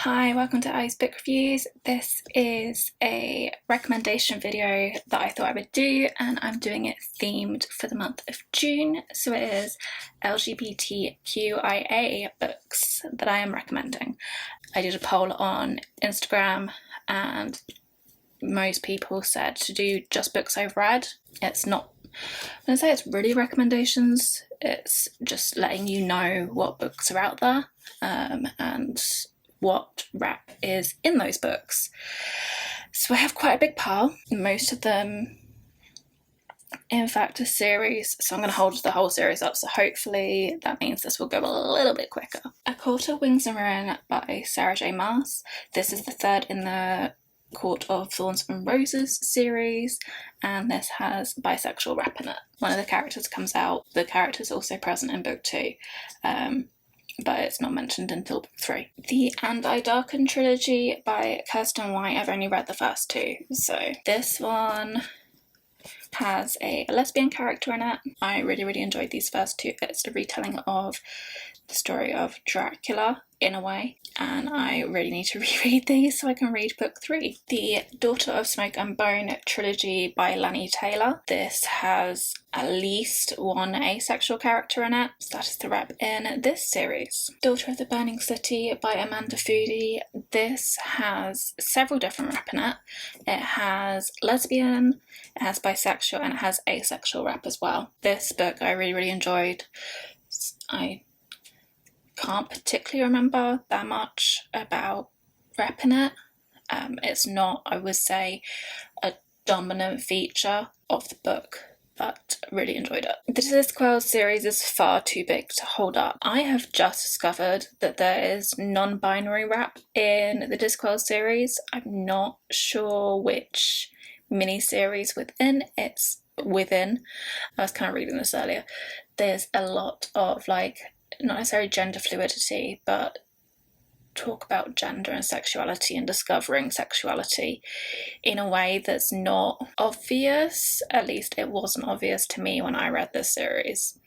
Hi, welcome to I's Book Reviews. This is a recommendation video that I thought I would do, and I'm doing it themed for the month of June. So it is LGBTQIA books that I am recommending. I did a poll on Instagram and most people said to do just books I've read. It's not, I'm going to say it's really recommendations, it's just letting you know what books are out there and what rep is in those books. So I have quite a big pile, most of them in fact a series, so I'm going to hold the whole series up, so hopefully that means this will go a little bit quicker. A Quarter Wings and Ruin by Sarah J Maas. This is the third in the Court of Thorns and Roses series, and this has bisexual rep in it. One of the characters comes out, the character's also present in book 2, but it's not mentioned until book 3. The And I Darken trilogy by Kirsten White. I've only read the first 2, so this one has a lesbian character in it. I really enjoyed these first 2. It's a retelling of the story of Dracula in a way, and I really need to reread these so I can read book 3. The Daughter of Smoke and Bone trilogy by Lani Taylor. This has at least one asexual character in it, so that is the rep in this series. Daughter of the Burning City by Amanda Foody. This has several different rep in it. It has lesbian, it has bisexual, and it has asexual rep as well. This book I really enjoyed. I can't particularly remember that much about rep in it. It's not, I would say, a dominant feature of the book, but really enjoyed it. The Discworld series is far too big to hold up. I have just discovered that there is non-binary rep in the Discworld series. I'm not sure which mini-series it's within. I was kind of reading this earlier. There's a lot of not necessarily gender fluidity, but talk about gender and sexuality and discovering sexuality in a way that's not obvious. At least it wasn't obvious to me when I read this series,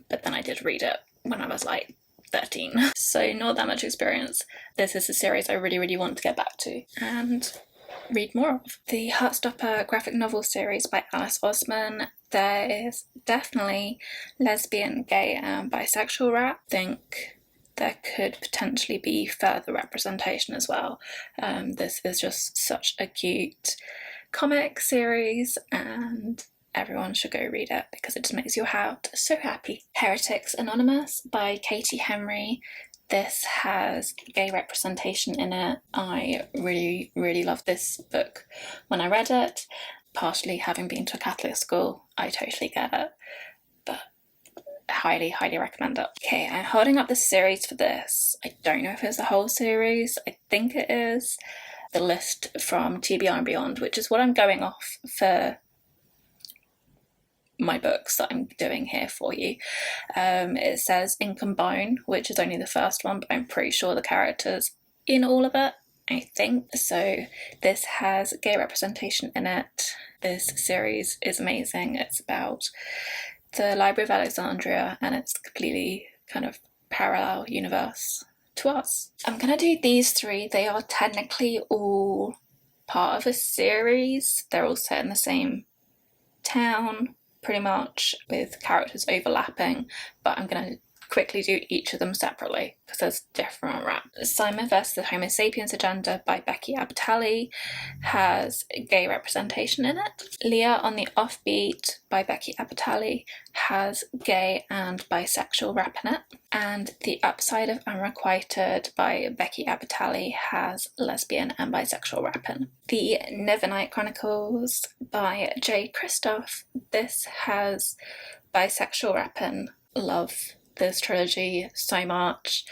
but then I did read it when I was 13, so not that much experience. This is a series I really want to get back to and read more of. The Heartstopper graphic novel series by Alice Osman. There is definitely lesbian, gay and bisexual rep. I think there could potentially be further representation as well. This is just such a cute comic series and everyone should go read it because it just makes your heart so happy. Heretics Anonymous by Katie Henry. This has gay representation in it. I really loved this book when I read it. Partially having been to a Catholic school, I totally get it, but highly recommend it. Okay, I'm holding up the series for this. I don't know if it's the whole series. I think it is. The list from TBR and Beyond, which is what I'm going off for my books that I'm doing here for you. It says Ink and Bone, which is only the first one, but I'm pretty sure the characters in all of it, I think. So this has gay representation in it. This series is amazing. It's about the Library of Alexandria and it's completely kind of parallel universe to us. I'm gonna do these 3. They are technically all part of a series. They're all set in the same town, pretty much, with characters overlapping, but I'm going to quickly do each of them separately because there's different rep. Simon vs. the Homo Sapiens Agenda by Becky Abitali has gay representation in it. Leah on the Offbeat by Becky Abitali has gay and bisexual rep in it. And The Upside of Unrequited by Becky Abitali has lesbian and bisexual rep in. The Nevernight Chronicles by Jay Kristoff. This has bisexual rep in. Love this trilogy so much.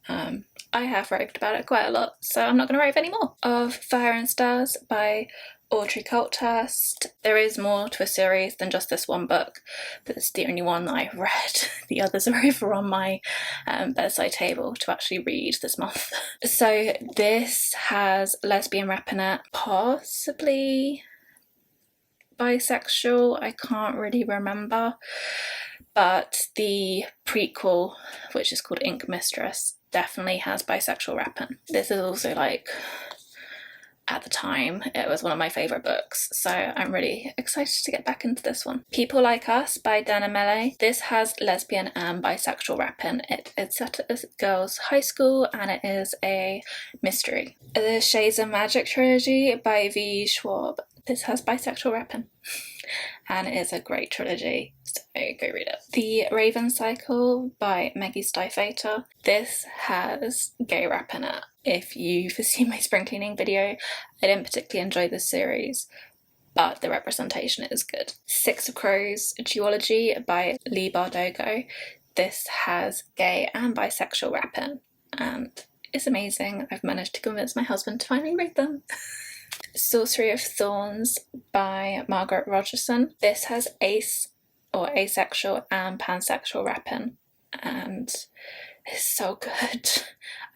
I have raved about it quite a lot, so I'm not going to rave anymore. Of Fire and Stars by Audrey Colthurst. There is more to a series than just this one book, but it's the only one that I've read. The others are over on my bedside table to actually read this month. So this has lesbian rep in it, possibly bisexual, I can't really remember. But the prequel, which is called Ink Mistress, definitely has bisexual rapping. This is also like, at the time, it was one of my favourite books, so I'm really excited to get back into this one. People Like Us by Dana Mele. This has lesbian and bisexual rapping. It is set at a girls' high school and it is a mystery. The Shades of Magic trilogy by V. Schwab. This has bisexual rapping and it is a great trilogy, so go read it. The Raven Cycle by Maggie Stiefvater. This has gay rap in it. If you've seen my spring cleaning video, I didn't particularly enjoy this series, but the representation is good. Six of Crows duology by Leigh Bardugo. This has gay and bisexual rapping and it's amazing. I've managed to convince my husband to finally read them. Sorcery of Thorns by Margaret Rogerson. This has asexual and pansexual rapping and it's so good.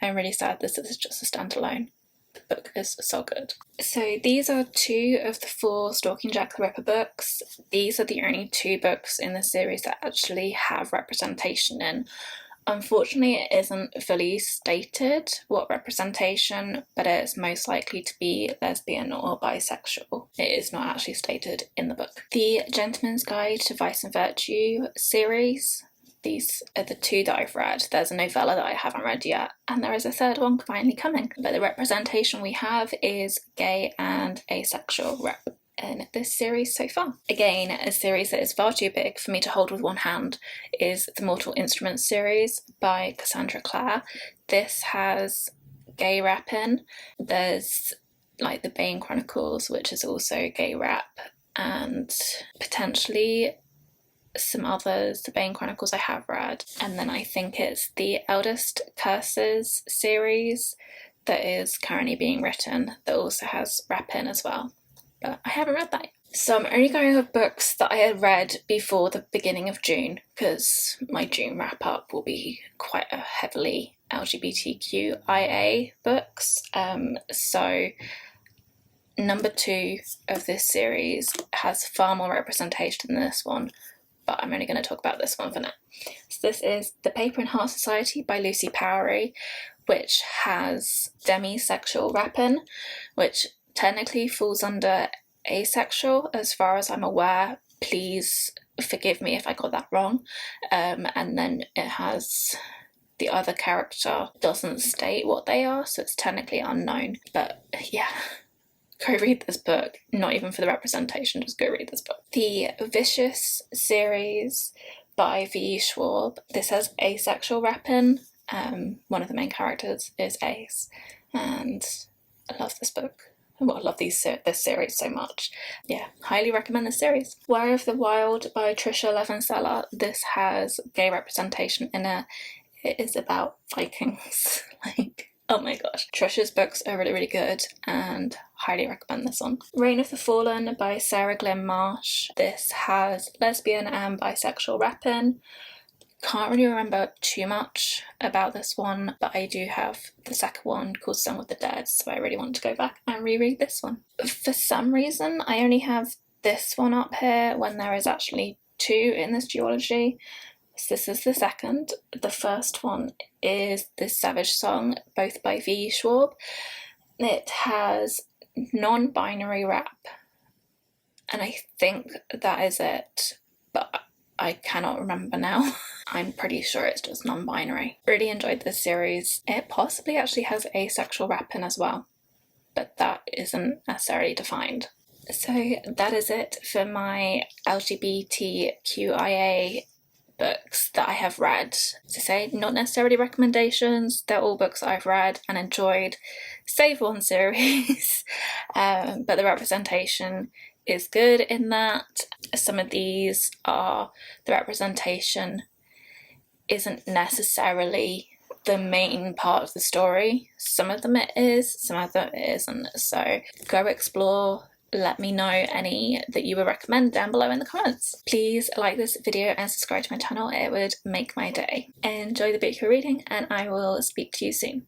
I'm really sad this is just a standalone. The book is so good. So these are 2 of the 4 Stalking Jack the Ripper books. These are the only 2 books in the series that actually have representation in. Unfortunately, it isn't fully stated what representation, but it's most likely to be lesbian or bisexual. It is not actually stated in the book. The Gentleman's Guide to Vice and Virtue series. These are the 2 that I've read. There's a novella that I haven't read yet, and there is a 3rd one finally coming. But the representation we have is gay and asexual rep in this series so far. Again, a series that is far too big for me to hold with one hand is the Mortal Instruments series by Cassandra Clare. This has gay rap in. There's like the Bane Chronicles, which is also gay rap, and potentially some others. The Bane Chronicles I have read, and then I think it's the Eldest Curses series that is currently being written that also has rap in as well, but I haven't read that yet. So I'm only going with books that I had read before the beginning of June, because my June wrap up will be quite a heavily LGBTQIA books. So number 2 of this series has far more representation than this one, but I'm only going to talk about this one for now. So this is The Paper and Heart Society by Lucy Powery, which has demisexual rapping, which technically falls under asexual as far as I'm aware. Please forgive me if I got that wrong. And then it has the other character doesn't state what they are, so it's technically unknown. But yeah, go read this book. Not even for the representation, just go read this book. The Vicious series by V. Schwab. This has asexual rapping. One of the main characters is ace, and I love this book. I love this series so much. Yeah, highly recommend this series. Warrior of the Wild by Tricia Levenseller. This has gay representation in it. It is about Vikings. Like, oh my gosh. Tricia's books are really, really good and highly recommend this one. Reign of the Fallen by Sarah Glenn Marsh. This has lesbian and bisexual rapping. Can't really remember too much about this one, but I do have the second one called Song of the Dead, so I really want to go back and reread this one. For some reason, I only have this one up here when there is actually 2 in this duology. So this is the second. The first one is The Savage Song, both by V. Schwab. It has non-binary rap, and I think that is it, but I cannot remember now. I'm pretty sure it's just non-binary. Really enjoyed this series. It possibly actually has asexual rapping as well, but that isn't necessarily defined. So that is it for my LGBTQIA books that I have read. As I say, not necessarily recommendations, they're all books that I've read and enjoyed, save one series, but the representation is good in that. Some of these are, the representation isn't necessarily the main part of the story. Some of them it is, some of them it isn't. So go explore. Let me know any that you would recommend down below in the comments. Please like this video and subscribe to my channel. It would make my day. Enjoy the book you're reading, and I will speak to you soon.